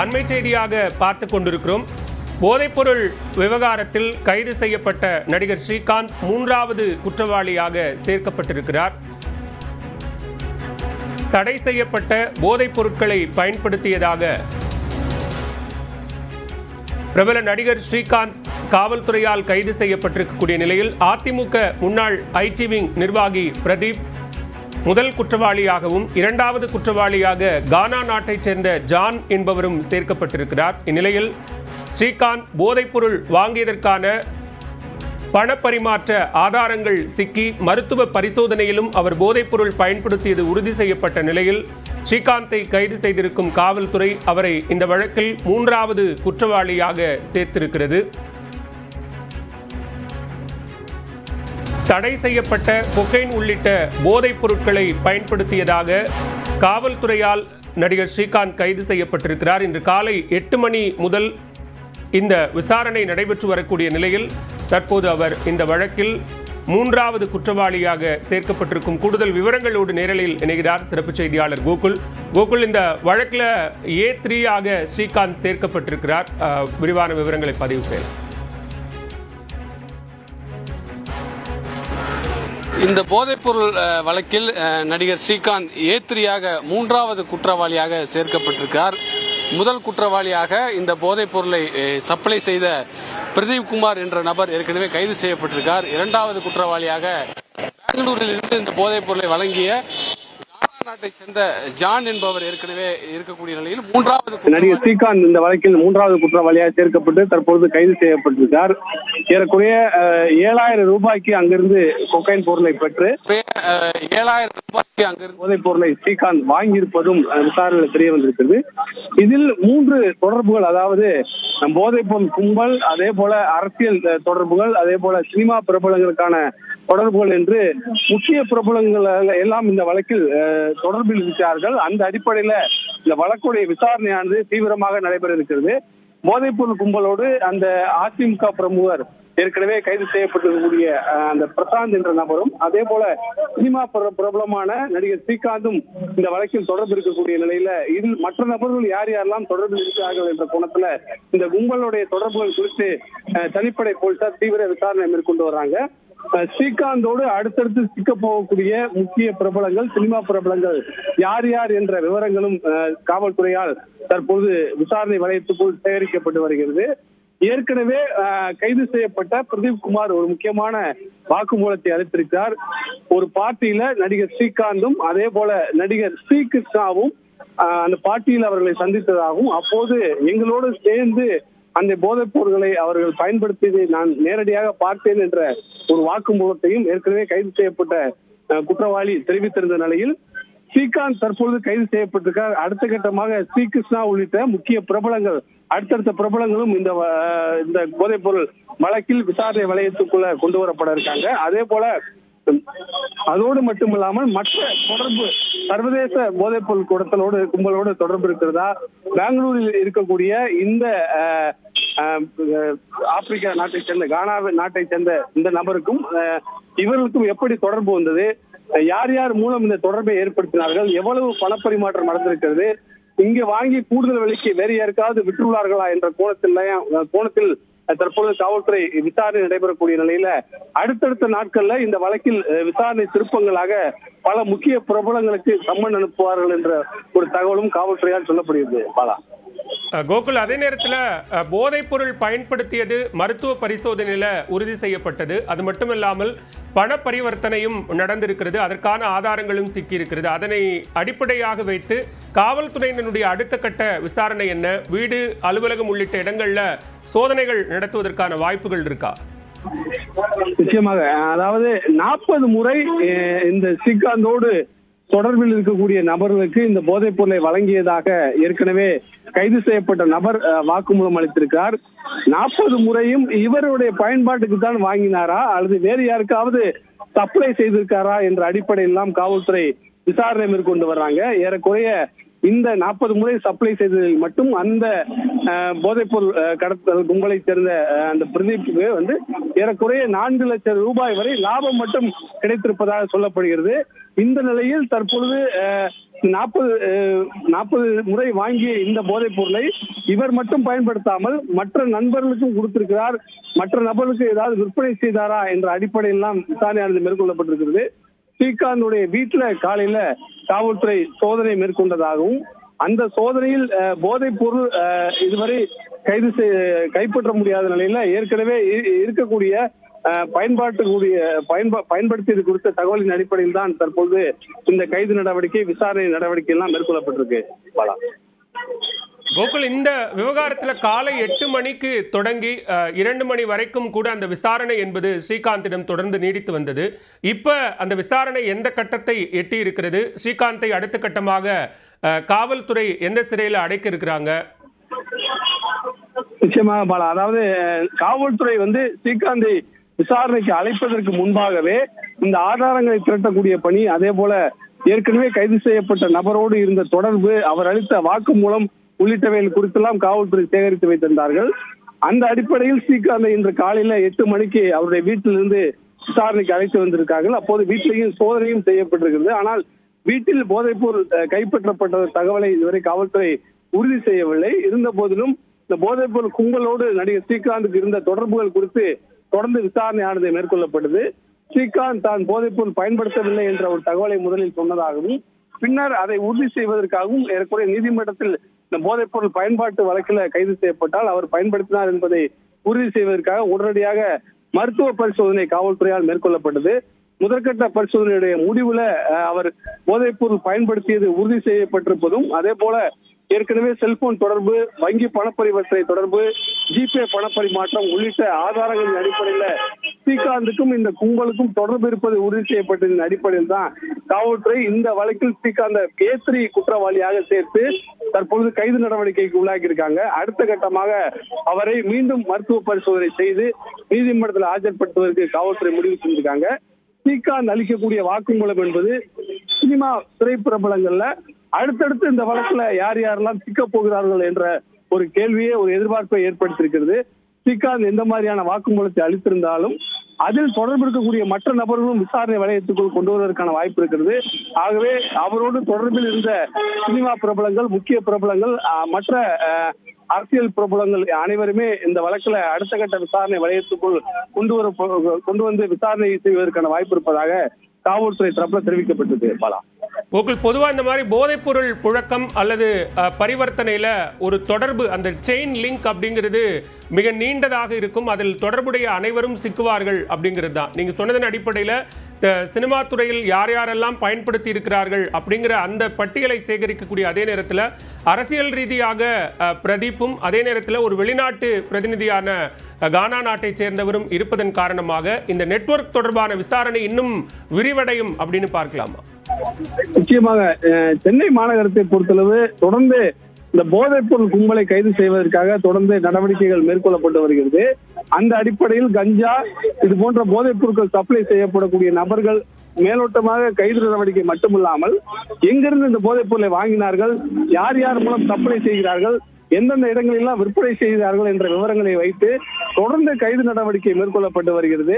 அண்மை செய்தியாக பார்த்துக் கொண்டிருக்கிறோம். போதைப்பொருள் விவகாரத்தில் கைது செய்யப்பட்ட நடிகர் ஸ்ரீகாந்த் 3வது குற்றவாளியாக சேர்க்கப்பட்டிருக்கிறார். தடை செய்யப்பட்ட போதைப் பொருட்களை பயன்படுத்தியதாக பிரபல நடிகர் ஸ்ரீகாந்த் காவல்துறையால் கைது செய்யப்பட்டிருக்கக்கூடிய நிலையில் அதிமுக முன்னாள் ஐடி விங் நிர்வாகி பிரதீப் முதல் குற்றவாளியாகவும் 2வது குற்றவாளியாக கானா நாட்டைச் சேர்ந்த ஜான் என்பவரும் சேர்க்கப்பட்டிருக்கிறார். இந்நிலையில் ஸ்ரீகாந்த் போதைப்பொருள் வாங்கியதற்கான பணப்பரிமாற்ற ஆதாரங்கள் சிக்கி மருத்துவ பரிசோதனையிலும் அவர் போதைப்பொருள் பயன்படுத்தியது உறுதி செய்யப்பட்ட நிலையில் ஸ்ரீகாந்தை கைது செய்திருக்கும் காவல்துறை அவரை இந்த வழக்கில் 3வது குற்றவாளியாக சேர்த்திருக்கிறது. தடை செய்யப்பட்ட கொக்கைன் உள்ளிட்ட போதைப் பொருட்களை பயன்படுத்தியதாக காவல்துறையால் நடிகர் ஸ்ரீகாந்த் கைது செய்யப்பட்டிருக்கிறார். இன்று காலை 8 மணி முதல் இந்த விசாரணை நடைபெற்று வரக்கூடிய நிலையில் தற்போது அவர் இந்த வழக்கில் 3வது குற்றவாளியாக சேர்க்கப்பட்டிருக்கும். கூடுதல் விவரங்களோடு நேரலையில் இணைகிறார் சிறப்பு செய்தியாளர் கோகுல். இந்த வழக்கில் A3 ஆக ஸ்ரீகாந்த் சேர்க்கப்பட்டிருக்கிறார். விரிவான விவரங்களை பதிவு செய்யலாம். இந்த போதைப்பொருள் வழக்கில் நடிகர் ஸ்ரீகாந்த் A3 3வது குற்றவாளியாக சேர்க்கப்பட்டிருக்கிறார். முதல் குற்றவாளியாக இந்த போதைப் பொருளை சப்ளை செய்த பிரதீப் குமார் என்ற நபர் ஏற்கனவே கைது செய்யப்பட்டிருக்கார். 2வது குற்றவாளியாக பெங்களூரில் இருந்து இந்த போதைப் பொருளை வழங்கிய கானா நாட்டை சேர்ந்த ஜான் என்பவர் ஏற்கனவே இருக்கக்கூடிய நிலையில் 3வது நடிகர் ஸ்ரீகாந்த் இந்த வழக்கில் 3வது குற்றவாளியாக சேர்க்கப்பட்டு தற்பொழுது கைது செய்யப்பட்டிருக்கார். ஏறக்குறைய 7000 ரூபாய்க்கு அங்கிருந்து கொக்கைன் பொருளை பெற்று 7000 ரூபாய்க்கு அங்கிருந்து போதைப் பொருளை ஸ்ரீகாந்த் வாங்கியிருப்பதும் விசாரணையில் தெரிய வந்திருக்கிறது. இதில் 3 தொடர்புகள், அதாவது போதைப் பொருள் கும்பல், அதே போல அரசியல் தொடர்புகள், அதே போல சினிமா பிரபலங்களுக்கான தொடர்புகள் என்று முக்கிய பிரபலங்கள் எல்லாம் இந்த வழக்கில் தொடர்பில் இருக்கிறார்கள். அந்த அடிப்படையில இந்த வழக்குடைய விசாரணையானது தீவிரமாக நடைபெற இருக்கிறது. போதைப் பொருள் கும்பலோடு அந்த அதிமுக பிரமுகர் ஏற்கனவே கைது செய்யப்பட்டிருக்கக்கூடிய அந்த பிரசாந்த் என்ற நபரும், அதே போல சினிமா பிரபலமான நடிகர் ஸ்ரீகாந்தும் இந்த வழக்கில் தொடர்பு இருக்கக்கூடிய நிலையில இதில் மற்ற நபர்கள் யார் யாரெல்லாம் தொடர்பில் இருக்கிறார்கள் என்ற கோணத்துல இந்த கும்பலுடைய தொடர்புகள் குறித்து தனிப்படை போலீசார் தீவிர விசாரணை மேற்கொண்டு வர்றாங்க. ஸ்ரீகாந்தோடு அடுத்தடுத்து சிக்க போகக்கூடிய முக்கிய பிரபலங்கள், சினிமா பிரபலங்கள் யார் யார் என்ற விவரங்களும் காவல்துறையால் தற்போது விசாரணை வளையத்துக்குள் சேகரிக்கப்பட்டு வருகிறது. ஏற்கனவே கைது செய்யப்பட்ட பிரதீப் குமார் ஒரு முக்கியமான வாக்குமூலத்தை அளித்திருக்கிறார். ஒரு பார்ட்டியில நடிகர் ஸ்ரீகாந்தும் அதே போல நடிகர் ஸ்ரீகிருஷ்ணாவும் அந்த பார்ட்டியில் அவர்களை சந்தித்ததாகவும், அப்போது எங்களோடு சேர்ந்து அந்த போதைப் பொருட்களை அவர்கள் பயன்படுத்தியதை நான் நேரடியாக பார்த்தேன் என்ற ஒரு வாக்குமூலத்தையும் ஏற்கனவே கைது செய்யப்பட்ட குற்றவாளி தெரிவித்திருந்த நிலையில் ஸ்ரீகாந்த் தற்பொழுது கைது செய்யப்பட்டிருக்கார். அடுத்த கட்டமாக ஸ்ரீகிருஷ்ணா உள்ளிட்ட முக்கிய பிரபலங்கள், அடுத்தடுத்த பிரபலங்களும் இந்த போதைப் பொருள் வழக்கில் விசாரணை வளையத்துக்குள்ள கொண்டு வரப்பட இருக்காங்க. அதே போல அதோடு மட்டுமில்லாமல் மற்ற தொடர்பு சர்வதேச போதைப் பொருள் கும்பலோடு தொடர்பு இருக்கிறதா, பெங்களூரில் இருக்கக்கூடிய இந்த ஆப்பிரிக்கா நாட்டை சேர்ந்த கானா நாட்டை சேர்ந்த இந்த நபருக்கும் இவர்களுக்கும் எப்படி தொடர்பு வந்தது, யார் யார் மூலம் இந்த தொடர்பை ஏற்படுத்தினார்கள், எவ்வளவு பணப்பரிமாற்றம் நடந்திருக்கிறது, இங்கே வாங்கி கூடுதல் விலைக்கு வேறு யாருக்காவது விற்றுள்ளார்களா என்ற கோணத்தில் தற்பொழுது காவல்துறை விசாரணை நடைபெறக்கூடிய நிலையில அடுத்தடுத்த நாட்கள்ல இந்த வழக்கில் விசாரணை திருப்பங்களாக பல முக்கிய பிரபலங்களுக்கு சம்மன் அனுப்புவார்கள் என்ற ஒரு தகவலும் காவல்துறையால் சொல்லப்படுகிறது. பாலா கோகுல், அதே நேரத்தில் போதைப் பொருள் பயன்படுத்தியது மருத்துவ பரிசோதனையில உறுதி செய்யப்பட்டது. அது மட்டுமில்லாமல் பண பரிவர்த்தனையும் நடந்திருக்கிறது, அதற்கான ஆதாரங்களும் சிக்கியிருக்கிறது. அதனை அடிப்படையாக வைத்து காவல்துறையினுடைய அடுத்த கட்ட விசாரணை என்ன? வீடு, அலுவலகம் உள்ளிட்ட இடங்கள்ல சோதனைகள் நடத்துவதற்கான வாய்ப்புகள் இருக்கா? நிச்சயமாக, அதாவது 40 முறை இந்த ஸ்ரீகாந்தோடு தொடர்பில் இருக்கக்கூடிய நபர்களுக்கு இந்த போதைப் பொருளை வழங்கியதாக ஏற்கனவே கைது செய்யப்பட்ட நபர் வாக்குமூலம் அளித்திருக்கிறார். 40 முறையும் இவருடைய பயன்பாட்டுக்கு தான் வாங்கினாரா அல்லது வேறு யாருக்காவது சப்ளை செய்திருக்காரா என்ற அடிப்படையில் காவல்துறை விசாரணை மேற்கொண்டு வர்றாங்க. ஏறக்குறைய இந்த 40 முறை சப்ளை செய்ததில் மட்டும் அந்த போதைப்பொருள் கடத்தல் கும்பலை சேர்ந்த அந்த பிரதீப்புக்கு ஏறக்குறைய 4 லட்சம் ரூபாய் வரை லாபம் மட்டும் கிடைத்திருப்பதாக சொல்லப்படுகிறது. இந்த நிலையில் தற்பொழுது 40 முறை வாங்கிய இந்த போதைப் பொருளை இவர் மட்டும் பயன்படுத்தாமல் மற்ற நண்பர்களுக்கும் கொடுத்திருக்கிறார், மற்ற நபர்களுக்கு ஏதாவது விற்பனை செய்தாரா என்ற அடிப்படையில் எல்லாம் விசாரணையானது மேற்கொள்ளப்பட்டிருக்கிறது. ஸ்ரீகாந்துடைய வீட்டுல காலையில காவல்துறை சோதனை மேற்கொண்டதாகவும் அந்த சோதனையில் போதைப் பொருள் இதுவரை கைப்பற்ற முடியாத நிலையில ஏற்கனவே இருக்கக்கூடிய பயன்படுத்தியது குறித்த தகவலின் அடிப்படையில் தான் தற்போது இந்த கைது நடவடிக்கை, விசாரணை நடவடிக்கை எல்லாம் மேற்கொள்ளப்பட்டிருக்கு. கோகுல், இந்த விவகாரத்துல காலை 8 மணிக்கு தொடங்கி 2 மணி வரைக்கும் கூட அந்த விசாரணை என்பது ஸ்ரீகாந்திடம் தொடர்ந்து நீடித்து வந்தது. இப்ப அந்த விசாரணை எந்த கட்டத்தை எட்டி இருக்கிறது? ஸ்ரீகாந்தை அடுத்த கட்டமாக காவல்துறை எந்த சிறையில் அடைக்க இருக்கிறாங்க? நிச்சயமாக பாலா, அதாவது காவல்துறை ஸ்ரீகாந்தை விசாரணைக்கு அழைப்பதற்கு முன்பாகவே இந்த ஆதாரங்களை திரட்டக்கூடிய பணி, அதே போல ஏற்கனவே கைது செய்யப்பட்ட நபரோடு இருந்த தொடர்பு, அவர் அளித்த வாக்குமூலம் உள்ளிட்டவைகள் குறித்தெல்லாம் காவல்துறை சேகரித்து வைத்திருந்தார்கள். அந்த அடிப்படையில் ஸ்ரீகாந்தை இன்று காலையில 8 மணிக்கு அவருடைய வீட்டிலிருந்து விசாரணைக்கு அழைத்து வந்திருக்கார்கள். அப்போது வீட்டிலேயும் சோதனையும் செய்யப்பட்டிருக்கிறது. ஆனால் வீட்டில் போதைப் பொருள் கைப்பற்றப்பட்ட தகவலை இதுவரை காவல்துறை உறுதி செய்யவில்லை. இருந்த போதிலும் இந்த போதைப் பொருள் கும்பலோடு நடிகர் ஸ்ரீகாந்துக்கு இருந்த தொடர்புகள் குறித்து தொடர்ந்து விசாரணையானது மேற்கொள்ளப்பட்டது. ஸ்ரீகாந்த் தான் போதைப் பொருள் பயன்படுத்தவில்லை என்ற ஒரு தகவலை முதலில் சொன்னதாகவும், பின்னர் அதை உறுதி செய்வதற்காகவும் ஏறக்குறைய நீதிமன்றத்தில் இந்த போதைப் பொருள் பயன்பாட்டு வழக்கில் கைது செய்யப்பட்டால் அவர் பயன்படுத்தினார் என்பதை உறுதி செய்வதற்காக உடனடியாக மருத்துவ பரிசோதனை காவல்துறையால் மேற்கொள்ளப்பட்டது. முதற்கட்ட பரிசோதனையுடைய முடிவுல அவர் போதைப் பொருள் பயன்படுத்தியது உறுதி செய்யப்பட்டிருப்பதும், அதே போல ஏற்கனவே செல்போன் தொடர்பு, வங்கி பணப்பரிவர்த்தனை தொடர்பு, ஜிபே பணப்பரிமாற்றம் உள்ளிட்ட ஆதாரங்களின் அடிப்படையில ஸ்ரீகாந்துக்கும் இந்த கும்பலுக்கும் தொடர்பு இருப்பது உறுதி செய்யப்பட்டதன் அடிப்படையில் தான் காவல்துறை இந்த வழக்கில் ஸ்ரீகாந்த A3 குற்றவாளியாக சேர்த்து தற்பொழுது கைது நடவடிக்கைக்கு உள்ளாக்கி இருக்காங்க. அடுத்த கட்டமாக அவரை மீண்டும் மருத்துவ பரிசோதனை செய்து நீதிமன்றத்தில் ஆஜர்படுத்துவதற்கு காவல்துறை முடிவு செஞ்சிருக்காங்க. ஸ்ரீகாந்த் அளிக்கக்கூடிய வாக்குமூலம் என்பது சினிமா திரைப்பிரபலங்கள்ல அடுத்தடுத்து இந்த வழக்குல யார் யாரெல்லாம் சிக்க போகிறார்கள் என்ற ஒரு கேள்வியை, ஒரு எதிர்பார்ப்பை ஏற்படுத்தியிருக்கிறது. ஸ்ரீகாந்த் எந்த மாதிரியான வாக்குமூலத்தை அளித்திருந்தாலும் அதில் தொடர்பு இருக்கக்கூடிய மற்ற நபர்களும் விசாரணை வளையத்துக்குள் கொண்டு வருவதற்கான வாய்ப்பு இருக்கிறது. ஆகவே அவரோடு தொடர்பில் இருந்த சினிமா பிரபலங்கள், முக்கிய பிரபலங்கள், மற்ற அரசியல் பிரபலங்கள் அனைவருமே இந்த வழக்குல அடுத்த கட்ட விசாரணை வளையத்துக்குள் கொண்டு வந்து விசாரணை செய்வதற்கான வாய்ப்பு இருப்பதாக காவல்துறை தரப்புல தெரிவிக்கப்பட்டது. பாலா, பொதுவா இந்த மாதிரி போதைப் பொருள் புழக்கம் அல்லது பரிவர்த்தனையில ஒரு தொடர்பு, அந்த செயின் லிங்க் அப்படிங்கிறது மிக நீண்டதாக இருக்கும். அதில் தொடர்புடைய அனைவரும் சிக்குவார்கள் அப்படிங்கிறது தான். நீங்க சொன்னதன் அடிப்படையில சினிமா துறையில் யார் யாரெல்லாம் பயன்படுத்தி இருக்கிறார்கள் அப்படிங்கிற அந்த பட்டியலை சேகரிக்கக்கூடிய அதே நேரத்தில் அரசியல் ரீதியாக பிரதீப்பும், அதே நேரத்தில் ஒரு வெளிநாட்டு பிரதிநிதியான கானா நாட்டை சேர்ந்தவரும் இருப்பதன் காரணமாக இந்த நெட்வொர்க் தொடர்பான விசாரணை இன்னும் விரிவடையும் அப்படின்னு பார்க்கலாமா? நிச்சயமாக சென்னை மாநகரத்தை பொறுத்தளவு தொடர்ந்து இந்த போதைப் பொருள் கும்பலை கைது செய்வதற்காக தொடர்ந்து நடவடிக்கைகள் மேற்கொள்ளப்பட்டு வருகிறது. அந்த அடிப்படையில் கஞ்சா, இது போன்ற போதைப் பொருட்கள் சப்ளை செய்யப்படக்கூடிய நபர்கள் மேலோட்டமாக கைது நடவடிக்கை மட்டுமில்லாமல் எங்கிருந்து இந்த போதைப் பொருளை வாங்கினார்கள், யார் யார் மூலம் சப்ளை செய்கிறார்கள், எந்தெந்த இடங்களெல்லாம் விற்பனை செய்கிறார்கள் என்ற விவரங்களை வைத்து தொடர்ந்து கைது நடவடிக்கை மேற்கொள்ளப்பட்டு வருகிறது.